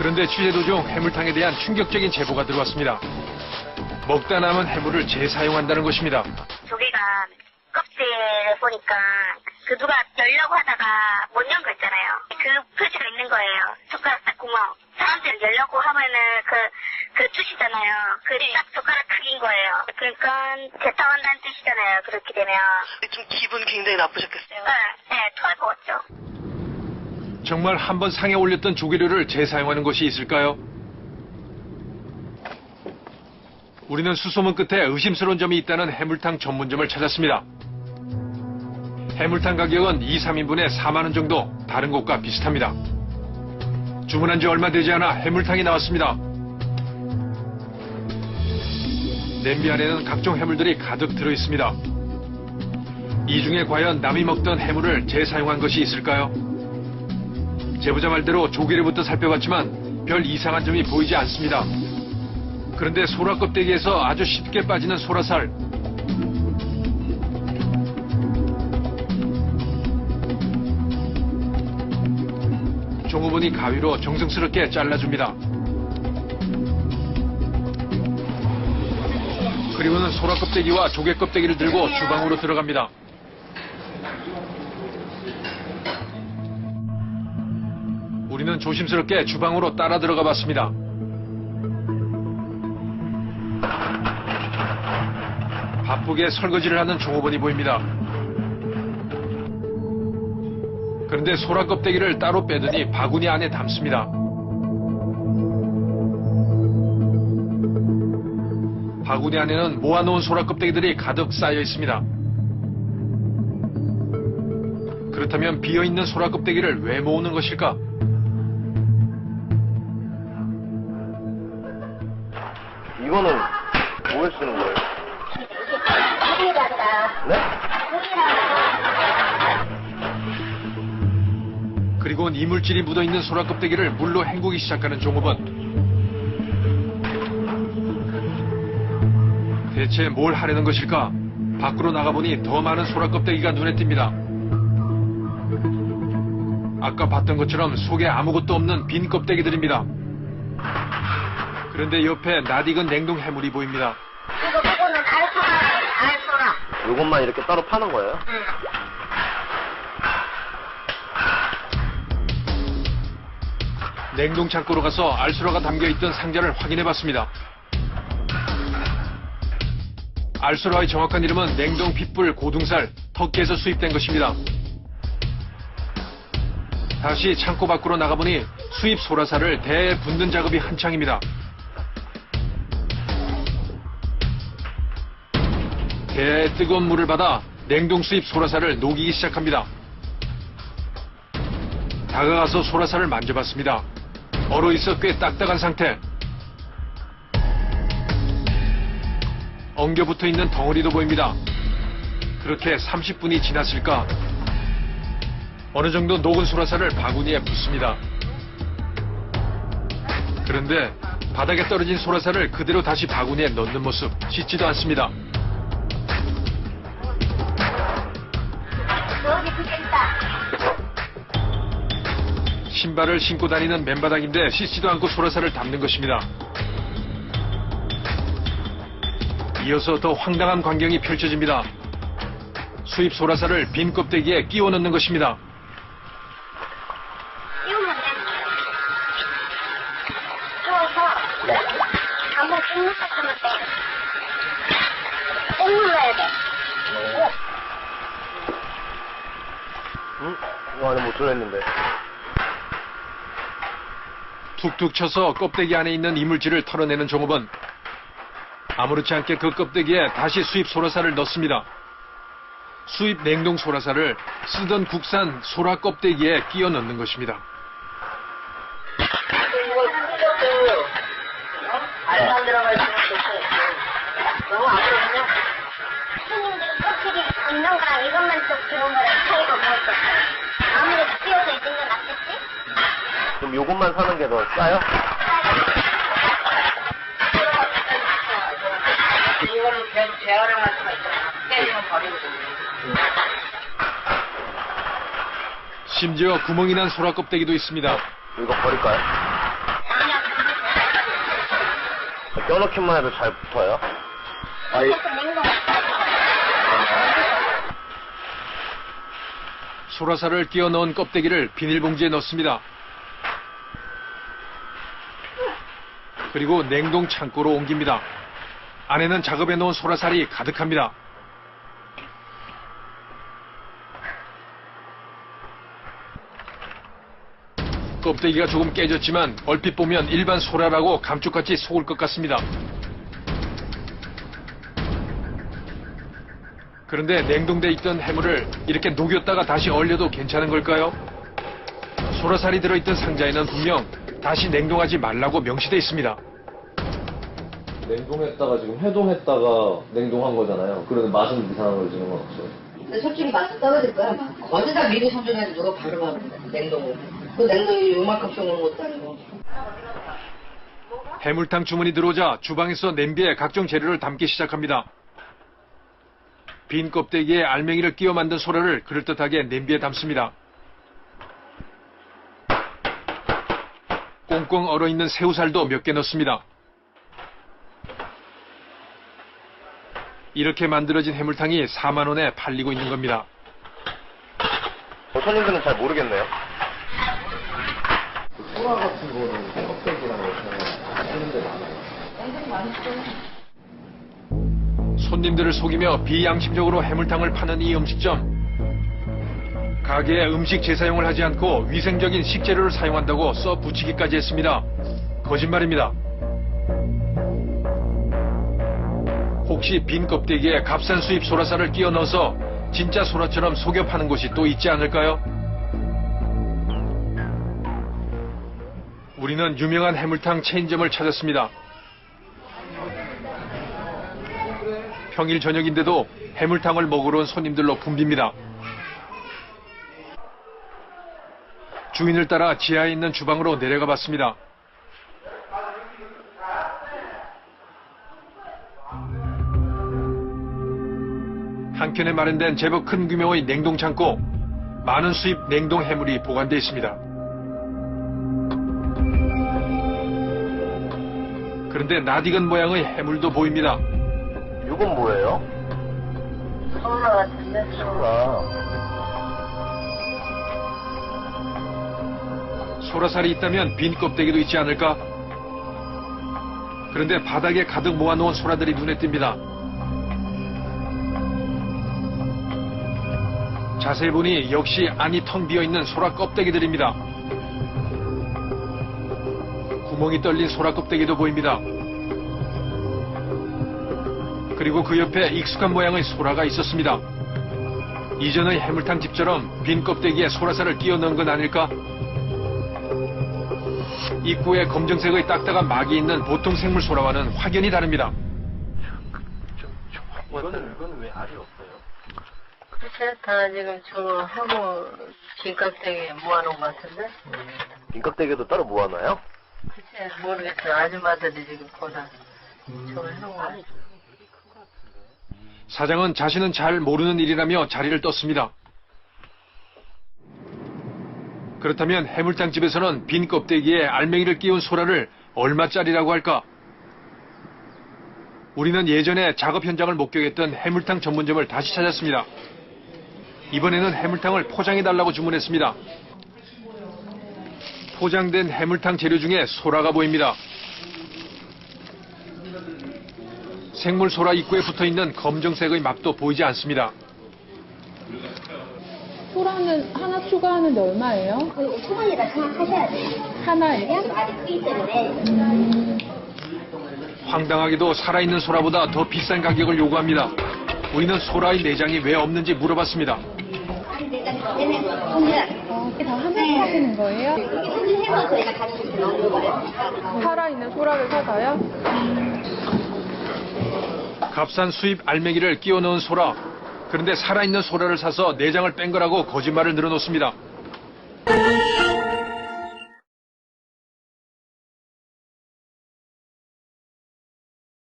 그런데 취재 도중 해물탕에 대한 충격적인 제보가 들어왔습니다. 먹다 남은 해물을 재사용한다는 것입니다. 조개가 껍질을 보니까 그 누가 열려고 하다가 못 연 거 있잖아요. 그 표시가 있는 거예요. 젓가락 딱 구멍. 사람들 열려고 하면은 그 투시잖아요. 그 딱 젓가락 크기인 거예요. 그러니까 재탕한다는 뜻이잖아요. 그렇게 되면. 좀 기분 굉장히 나쁘셨겠어요. 네, 토할 것 같죠. 정말 한번 상에 올렸던 조개류를 재사용하는 것이 있을까요? 우리는 수소문 끝에 의심스러운 점이 있다는 해물탕 전문점을 찾았습니다. 해물탕 가격은 2, 3인분에 4만 원 정도, 다른 곳과 비슷합니다. 주문한 지 얼마 되지 않아 해물탕이 나왔습니다. 냄비 안에는 각종 해물들이 가득 들어 있습니다. 이 중에 과연 남이 먹던 해물을 재사용한 것이 있을까요? 제보자 말대로 조개류부터 살펴봤지만 별 이상한 점이 보이지 않습니다. 그런데 소라 껍데기에서 아주 쉽게 빠지는 소라살. 종업원이 가위로 정성스럽게 잘라줍니다. 그리고는 소라 껍데기와 조개 껍데기를 들고 주방으로 들어갑니다. 우리는 조심스럽게 주방으로 따라 들어가 봤습니다. 바쁘게 설거지를 하는 종업원이 보입니다. 그런데 소라 껍데기를 따로 빼더니 바구니 안에 담습니다. 바구니 안에는 모아놓은 소라 껍데기들이 가득 쌓여 있습니다. 그렇다면 비어있는 소라 껍데기를 왜 모으는 것일까? 이거는 뭐에 쓰는 거예요? 네? 그리고 이물질이 묻어있는 소라 껍데기를 물로 헹구기 시작하는 종업원. 대체 뭘 하려는 것일까? 밖으로 나가보니 더 많은 소라 껍데기가 눈에 띕니다. 아까 봤던 것처럼 속에 아무것도 없는 빈 껍데기들입니다. 그런데 옆에 낯익은 냉동 해물이 보입니다. 이거는 알소라. 요것만 이렇게 따로 파는 거예요? 냉동 창고로 가서 알수라가 담겨있던 상자를 확인해봤습니다. 알수라의 정확한 이름은 냉동 핏불 고등살, 터키에서 수입된 것입니다. 다시 창고 밖으로 나가보니 수입 소라살을 대에 붓는 작업이 한창입니다. 대에 뜨거운 물을 받아 냉동 수입 소라살을 녹이기 시작합니다. 다가가서 소라살을 만져봤습니다. 얼어있어 꽤 딱딱한 상태. 엉겨붙어 있는 덩어리도 보입니다. 그렇게 30분이 지났을까? 어느 정도 녹은 소라살을 바구니에 붓습니다. 그런데 바닥에 떨어진 소라살을 그대로 다시 바구니에 넣는 모습, 씻지도 않습니다. 신발을 신고 다니는 맨바닥인데 씻지도 않고 소라살을 담는 것입니다. 이어서 더 황당한 광경이 펼쳐집니다. 수입 소라살을 빈 껍데기에 끼워 넣는 것입니다. 끼우면 돼. 끼워서 한번 쭉 하면 돼. 꾹 눌러야 돼. 응? 이거 안에 못 들어있는데. 툭툭 쳐서 껍데기 안에 있는 이물질을 털어내는 종업원. 아무렇지 않게 그 껍데기에 다시 수입 소라살을 넣습니다. 수입 냉동 소라살을 쓰던 국산 소라 껍데기에 끼워 넣는 것입니다. 알만 들어가 있으면 너무 아무렇냐? 손님들이 껍데기 있는 거랑 이것만 좀 기본 거랑 차이가 뭐였어? 아무래도 끼워서 있는 게 낫겠지? 그럼 요것만 사는 게 더 싸요? 이거는 재활용할 수가 있잖아. 때리면 버리고. 심지어 구멍이 난 소라 껍데기도 있습니다. 이거 버릴까요? 껴넣기만 해도 잘 붙어요? 아이, 소라살을 끼워 넣은 껍데기를 비닐봉지에 넣습니다. 그리고 냉동 창고로 옮깁니다. 안에는 작업해 놓은 소라살이 가득합니다. 껍데기가 조금 깨졌지만 얼핏 보면 일반 소라라고 감쪽같이 속을 것 같습니다. 그런데 냉동돼 있던 해물을 이렇게 녹였다가 다시 얼려도 괜찮은 걸까요? 소라살이 들어있던 상자에는 분명 다시 냉동하지 말라고 명시돼 있습니다. 냉동했다가 지금 해동했다가 냉동한 거잖아요. 그래도 맛은 이상해지는 건 없어요. 근데 솔직히 맛은 떨어질 거야. 어디다 미리 소중해서 누가 바로 가면 냉동을. 그 냉동이 요만큼 쏘는 것도 아니고. 해물탕 주문이 들어오자 주방에서 냄비에 각종 재료를 담기 시작합니다. 빈 껍데기에 알맹이를 끼워 만든 소라를 그럴듯하게 냄비에 담습니다. 꽁꽁 얼어있는 새우살도 몇 개 넣습니다. 이렇게 만들어진 해물탕이 4만 원에 팔리고 있는 겁니다. 손님들은 잘 모르겠네요. 소라 같은 거는 껍데기랑 이렇게 쓰는데 많아요. 손님들을 속이며 비양심적으로 해물탕을 파는 이 음식점. 가게에 음식 재사용을 하지 않고 위생적인 식재료를 사용한다고 써 붙이기까지 했습니다. 거짓말입니다. 혹시 빈 껍데기에 값싼 수입 소라살을 끼워 넣어서 진짜 소라처럼 속여 파는 곳이 또 있지 않을까요? 우리는 유명한 해물탕 체인점을 찾았습니다. 평일 저녁인데도 해물탕을 먹으러 온 손님들로 붐빕니다. 주인을 따라 지하에 있는 주방으로 내려가 봤습니다. 한켠에 마련된 제법 큰 규모의 냉동 창고, 많은 수입 냉동 해물이 보관되어 있습니다. 그런데 낯익은 모양의 해물도 보입니다. 이건 뭐예요? 소라 같은데? 소라. 소라살이 있다면 빈 껍데기도 있지 않을까? 그런데 바닥에 가득 모아놓은 소라들이 눈에 띕니다. 자세히 보니 역시 안이 텅 비어있는 소라 껍데기들입니다. 구멍이 뚫린 소라 껍데기도 보입니다. 그리고 그 옆에 익숙한 모양의 소라가 있었습니다. 이전의 해물탕 집처럼 빈 껍데기에 소라살을 끼워 넣은 건 아닐까? 입구에 검정색의 딱딱한 막이 있는 보통 생물 소라와는 확연히 다릅니다. 이거는 왜 알이 없어요? 글쎄, 다 지금 저거 하고 빈깍대기에 모아놓은 것 같은데? 빈껍데기도 따로 모아놔요? 글쎄, 모르겠어. 아줌마들이 지금 보나. 저걸 해놓은 거. 사장은 자신은 잘 모르는 일이라며 자리를 떴습니다. 그렇다면 해물탕집에서는 빈 껍데기에 알맹이를 끼운 소라를 얼마짜리라고 할까? 우리는 예전에 작업 현장을 목격했던 해물탕 전문점을 다시 찾았습니다. 이번에는 해물탕을 포장해달라고 주문했습니다. 포장된 해물탕 재료 중에 소라가 보입니다. 생물 소라 입구에 붙어있는 검정색의 막도 보이지 않습니다. 소라는 하나 추가하는데 얼마예요? 그 초반이라 생각하셔야 돼요. 하나예요? 아직 크기 때문에. 황당하게도 살아있는 소라보다 더 비싼 가격을 요구합니다. 우리는 소라의 내장이 왜 없는지 물어봤습니다. 아니, 내가 얘네가 손질하는 이게 다 하면서 하시는 거예요? 손질해서 저희가 다시 이렇게 넣는 거예요. 살아있는 소라를 사서요? 값싼 수입 알맹이를 끼워 넣은 소라. 그런데 살아있는 소라를 사서 내장을 뺀 거라고 거짓말을 늘어놓습니다.